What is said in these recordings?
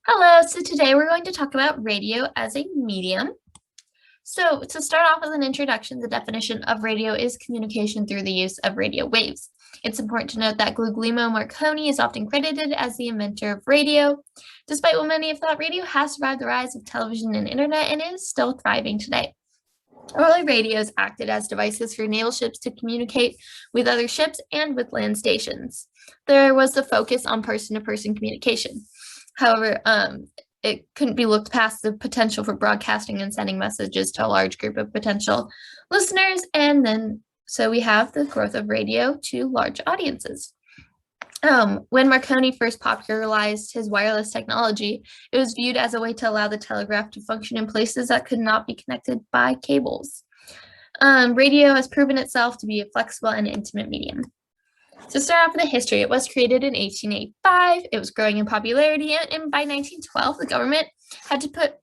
Hello, so today we're going to talk about radio as a medium. So to start off with an introduction, the definition of radio is communication through the use of radio waves. It's important to note that Guglielmo Marconi is often credited as the inventor of radio. Despite what many have thought, radio has survived the rise of television and internet and is still thriving today. Early radios acted as devices for naval ships to communicate with other ships and with land stations. There was the focus on person-to-person communication. However, it couldn't be looked past the potential for broadcasting and sending messages to a large group of potential listeners. And then, so we have the growth of radio to large audiences. When Marconi first popularized his wireless technology, it was viewed as a way to allow the telegraph to function in places that could not be connected by cables. Radio has proven itself to be a flexible and intimate medium. To start off with the history, it was created in 1885. It was growing in popularity, and by 1912, the government had to put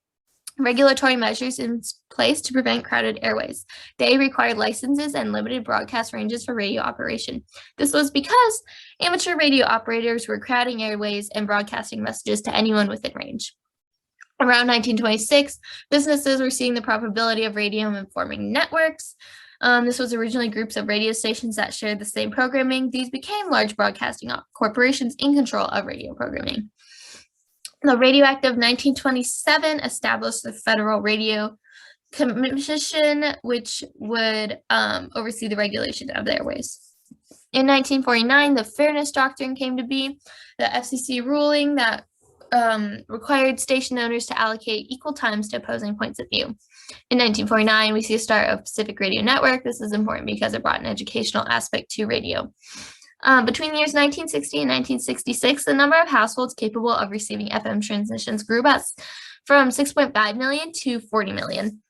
regulatory measures in place to prevent crowded airways. They required licenses and limited broadcast ranges for radio operation. This was because amateur radio operators were crowding airways and broadcasting messages to anyone within range. Around 1926, businesses were seeing the probability of radio and forming networks. This was originally groups of radio stations that shared the same programming. These became large broadcasting corporations in control of radio programming. The Radio Act of 1927 established the Federal Radio Commission, which would oversee the regulation of the airways. In 1949, the Fairness Doctrine came to be, the FCC ruling that required station owners to allocate equal times to opposing points of view. In 1949, we see a start of Pacific Radio Network. This is important because it brought an educational aspect to radio. Between the years 1960 and 1966, the number of households capable of receiving FM transmissions grew from 6.5 million to 40 million.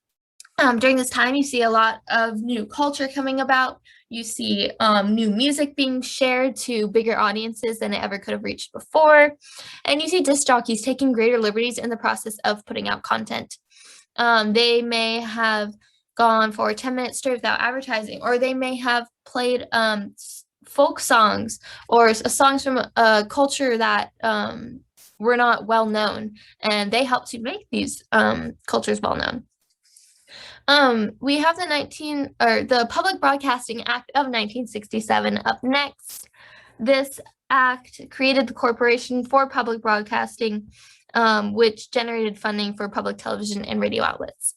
During this time, you see a lot of new culture coming about. You see new music being shared to bigger audiences than it ever could have reached before. And you see disc jockeys taking greater liberties in the process of putting out content. They may have gone for 10 minutes straight without advertising, or they may have played folk songs or songs from a culture that were not well known, and they helped to make these cultures well known. We have the Public Broadcasting Act of 1967 up next. This act created the Corporation for Public Broadcasting, which generated funding for public television and radio outlets.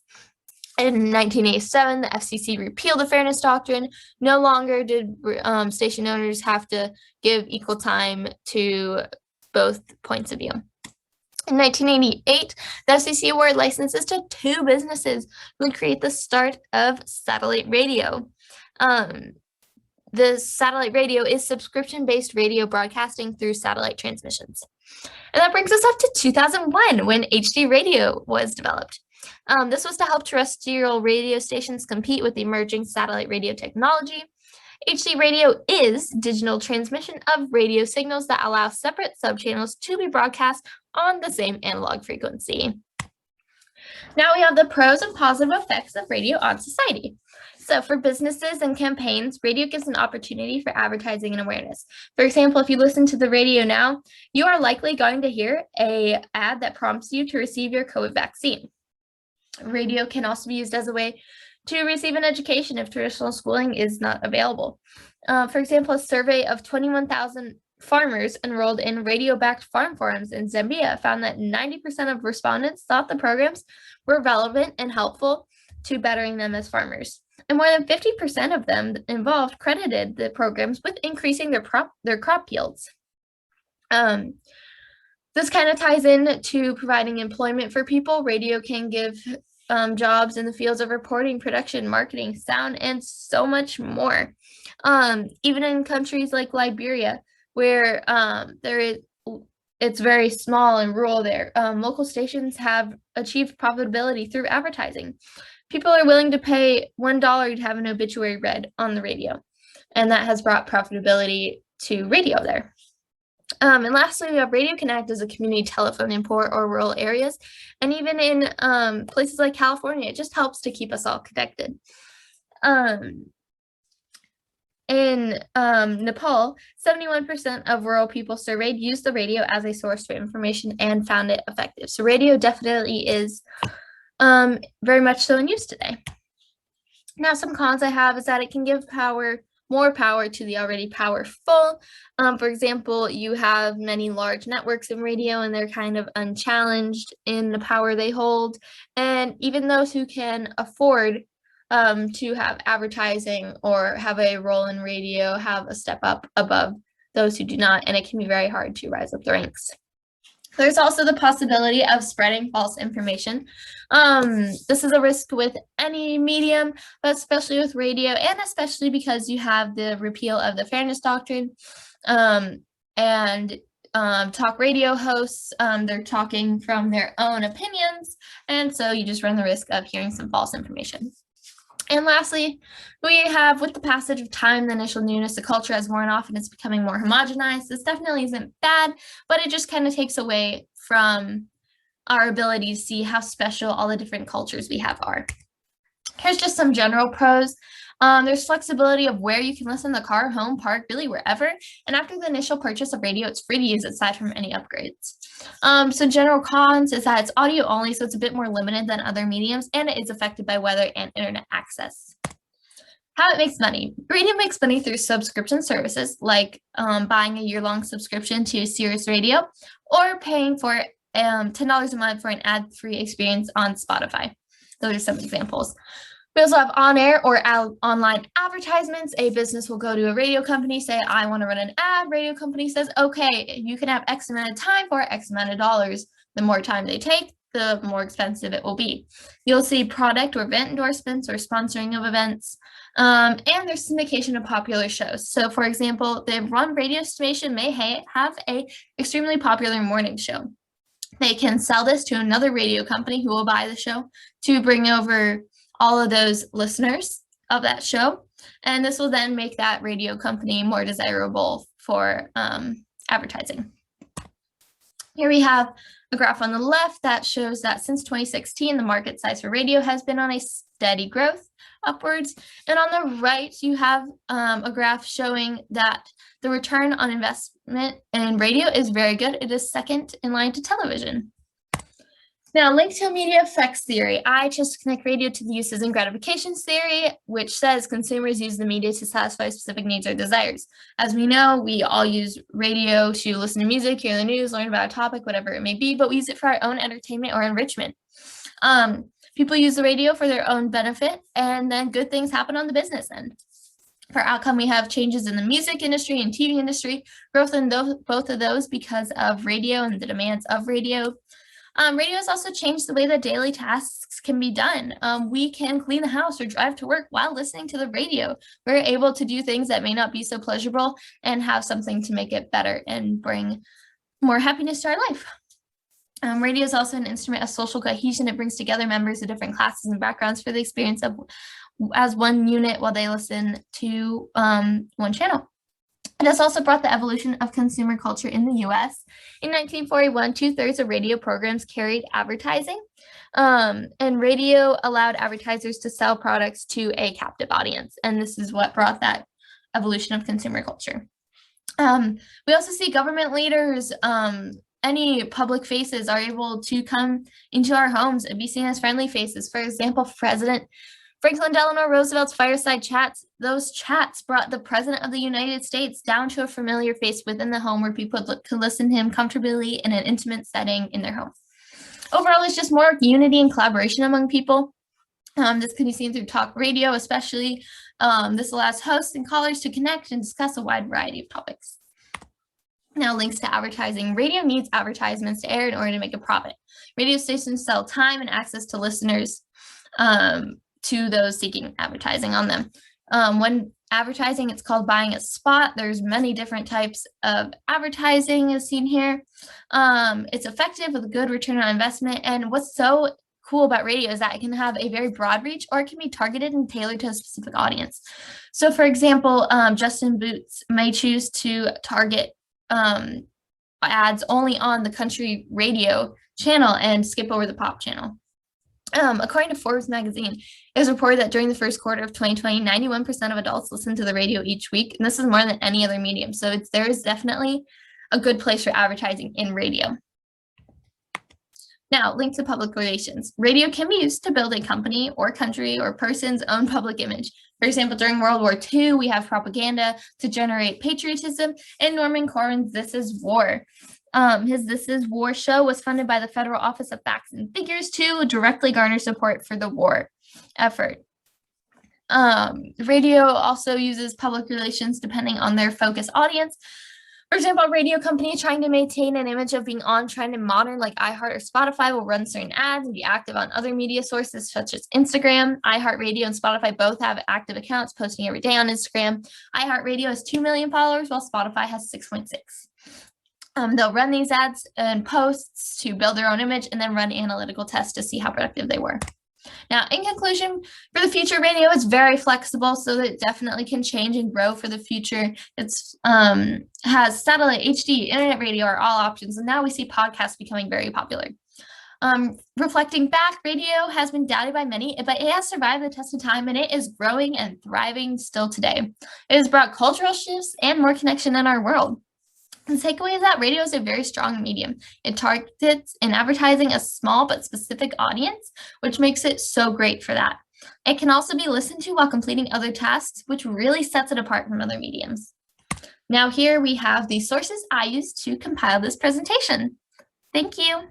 In 1987, the FCC repealed the Fairness Doctrine. No longer did station owners have to give equal time to both points of view. In 1988, the FCC awarded licenses to 2 businesses who would create the start of satellite radio. The satellite radio is subscription-based radio broadcasting through satellite transmissions. And that brings us up to 2001, when HD radio was developed. This was to help terrestrial radio stations compete with the emerging satellite radio technology. HD radio is digital transmission of radio signals that allow separate subchannels to be broadcast on the same analog frequency. Now we have the pros and positive effects of radio on society. So for businesses and campaigns, radio gives an opportunity for advertising and awareness. For example, if you listen to the radio now, you are likely going to hear an ad that prompts you to receive your COVID vaccine. Radio can also be used as a way to receive an education if traditional schooling is not available. For example, a survey of 21,000 farmers enrolled in radio-backed farm forums in Zambia found that 90% of respondents thought the programs were relevant and helpful to bettering them as farmers. And more than 50% of them involved credited the programs with increasing their crop yields. This kind of ties in to providing employment for people. Radio can give jobs in the fields of reporting, production, marketing, sound, and so much more. Even in countries like Liberia, where it's very small and rural there, local stations have achieved profitability through advertising. People are willing to pay $1 to have an obituary read on the radio, and that has brought profitability to radio there. And lastly, we have radio can act as a community telephone in poor or rural areas. And even in places like California, it just helps to keep us all connected. In Nepal, 71% of rural people surveyed used the radio as a source for information and found it effective. So radio definitely is very much so in use today. Now, some cons I have is that it can give more power to the already powerful. For example, you have many large networks in radio and they're kind of unchallenged in the power they hold. And even those who can afford to have advertising or have a role in radio have a step up above those who do not, and it can be very hard to rise up the ranks. There's also the possibility of spreading false information. This is a risk with any medium, but especially with radio, and especially because you have the repeal of the Fairness Doctrine, and talk radio hosts, they're talking from their own opinions, and so you just run the risk of hearing some false information. And lastly, we have, with the passage of time, the initial newness, the culture has worn off and it's becoming more homogenized. This definitely isn't bad, but it just kind of takes away from our ability to see how special all the different cultures we have are. Here's just some general pros. There's flexibility of where you can listen in the car, home, park, really wherever. And after the initial purchase of radio, it's free to use aside from any upgrades. So general cons is that it's audio only, so it's a bit more limited than other mediums, and it is affected by weather and internet access. How it makes money. Radio makes money through subscription services, like buying a year-long subscription to Sirius Radio, or paying for $10 a month for an ad-free experience on Spotify. Those are some examples. We also have on-air or online advertisements. A business will go to a radio company, say, I want to run an ad. Radio company says, okay, you can have X amount of time for X amount of dollars. The more time they take, the more expensive it will be. You'll see product or event endorsements or sponsoring of events. And there's syndication of popular shows. So for example, the Run radio station may have a extremely popular morning show. They can sell this to another radio company who will buy the show to bring over all of those listeners of that show. And this will then make that radio company more desirable for advertising. Here we have a graph on the left that shows that since 2016, the market size for radio has been on a steady growth upwards. And on the right, you have a graph showing that the return on investment in radio is very good. It is second in line to television. Now, linked to media effects theory. I chose to connect radio to the uses and gratifications theory, which says consumers use the media to satisfy specific needs or desires. As we know, we all use radio to listen to music, hear the news, learn about a topic, whatever it may be, but we use it for our own entertainment or enrichment. People use the radio for their own benefit, and then good things happen on the business end. For outcome, we have changes in the music industry and TV industry, growth in both of those because of radio and the demands of radio. Radio has also changed the way that daily tasks can be done. We can clean the house or drive to work while listening to the radio. We're able to do things that may not be so pleasurable and have something to make it better and bring more happiness to our life. Radio is also an instrument of social cohesion. It brings together members of different classes and backgrounds for the experience of as one unit while they listen to one channel. It has also brought the evolution of consumer culture in the U.S. In 1941, 2/3 of radio programs carried advertising, and radio allowed advertisers to sell products to a captive audience, and this is what brought that evolution of consumer culture. We also see government leaders, any public faces are able to come into our homes and be seen as friendly faces. For example, President Franklin Delano Roosevelt's fireside chats, those chats brought the President of the United States down to a familiar face within the home where people could listen to him comfortably in an intimate setting in their home. Overall, it's just more unity and collaboration among people. This can be seen through talk radio, especially. This allows hosts and callers to connect and discuss a wide variety of topics. Now, links to advertising. Radio needs advertisements to air in order to make a profit. Radio stations sell time and access to listeners to those seeking advertising on them. When advertising, it's called buying a spot. There's many different types of advertising as seen here. It's effective with a good return on investment. And what's so cool about radio is that it can have a very broad reach, or it can be targeted and tailored to a specific audience. So for example, Justin Boots may choose to target ads only on the country radio channel and skip over the pop channel. According to Forbes magazine, it was reported that during the first quarter of 2020, 91% of adults listened to the radio each week, and this is more than any other medium. So there is definitely a good place for advertising in radio. Now, link to public relations. Radio can be used to build a company or country or person's own public image. For example, during World War II, we have propaganda to generate patriotism, and Norman Corwin's This Is War. His This Is War show was funded by the Federal Office of Facts and Figures to directly garner support for the war effort. Radio also uses public relations depending on their focus audience. For example, a radio company trying to maintain an image of being on trend and modern like iHeart or Spotify will run certain ads and be active on other media sources such as Instagram. iHeartRadio and Spotify both have active accounts posting every day on Instagram. iHeartRadio has 2 million followers while Spotify has 6.6. They'll run these ads and posts to build their own image and then run analytical tests to see how productive they were. Now, in conclusion, for the future, radio is very flexible, so that it definitely can change and grow for the future. It's has satellite, HD, internet radio are all options, and now we see podcasts becoming very popular. Reflecting back, radio has been doubted by many, but it has survived the test of time, and it is growing and thriving still today. It has brought cultural shifts and more connection in our world. The takeaway is that radio is a very strong medium. It targets in advertising a small but specific audience, which makes it so great for that. It can also be listened to while completing other tasks, which really sets it apart from other mediums. Now here we have the sources I used to compile this presentation. Thank you.